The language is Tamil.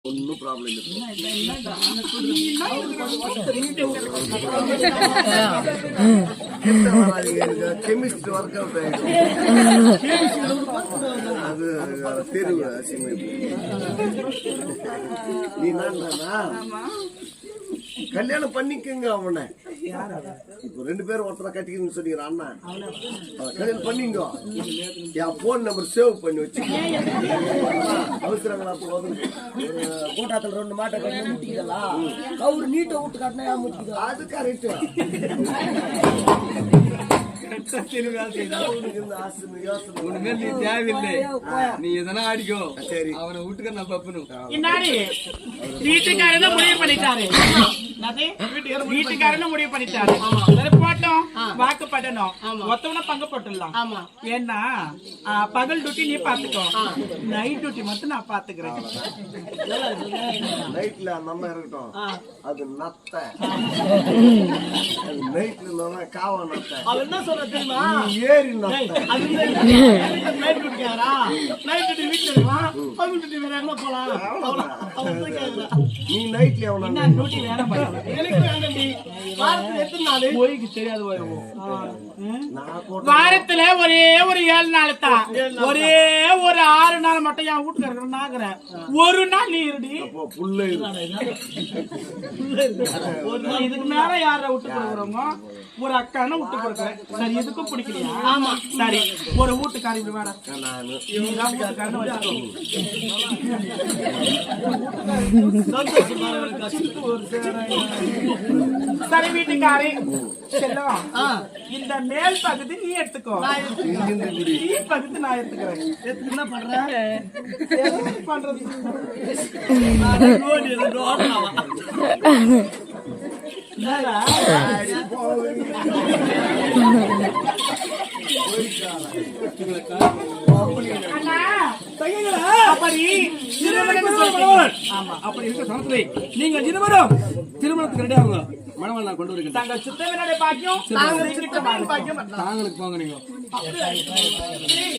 ஒன்னும் ப்ராப்ளம் இல்லை. கெமிஸ்ட் ஒர்க் அவுட் அது தெருவு நீ கல்யாணம் பண்ணிக்கங்க அவனை. இப்போ 2 பேரும் ஒருத்தர கட்டிக்கணும்னு சொல்லிக்கிறான் அண்ணா. கல்யாணம் பண்ணிங்க. என் போன் நம்பர் சேவ் பண்ணி வச்சு அவசரங்களா கூட்டாத்துல 2 மாட்டை கட்டி முட்டிக்கலாம். கவுரு நீட்டை விட்டு காட்டினா ஏன் முட்டிக்கலாம்? அது கரெக்ட். நீ எதனா அடிக்கோ சரி அவனை விட்டுக்க நான் பப்பனும் வீட்டுக்காரன முடிவு பண்ணிட்டாரு. வீட்டுக்காரன முடிவு பண்ணிட்டாரு. போட்டோம் வாக்குப்படணும். மொத்தவன பங்கு போட்டுடலாம். ஏன்னா பகல் டியூட்டி நீ பாத்துக்கோ, நைட் டியூட்டி மட்டும் நான் பாத்துக்கிறேன். நைட்ல நம்ம இருக்கட்டும். அது நத்த நைட்ல காவ நத்த. அவன் என்ன சொல்ற தெரியுமா? ஏறி நத்த. நைட் குடிக்காரா? நைட் டியூட்டி வீட்டுல இருக்கான். பகல் டியூட்டி வேற எங்க போலாம்? நீ நைட்ல எவனா டியூட்டி வேற பண்ணு. எனக்கு வேண்டடி. வாரத்துல எத்தனை நாள்? போய்க்கு தெரியாது வருவோம். வாரத்துல ஒரே ஒரு 7 நாள் தான். ஒரே ஒரு 6 நாள் மட்டும் என் வீட்டுக்கு நாக்குறேன். ஒரு நாள் நீ இருடி. புள்ள இதுக்கு மேல யார விட்டு கொடுக்குறோமோ ஒரு அக்கான விட்டு கொடுக்குறேன். சரி எதுக்கும் பிடிக்கலையா? ஆமா சரி ஒரு வீட்டுக்காரி வேடா சரி வீட்டுக்காரி செல்லம். இந்த மேல் பகுதி நீ எடுத்துக்கோ, கீழ் பகுதி நான் எடுத்துக்கிறேன். என்ன பண்றேன்? பண்றது நீங்கள் இருவரும் திருமணத்துக்கு ரெடி ஆகுங்க. மணவாள் நான் கொண்டு வருகிறேன். தங்கள் சுத்தவினுடைய பாக்கியம் தாங்களுக்கு போங்க நீங்க.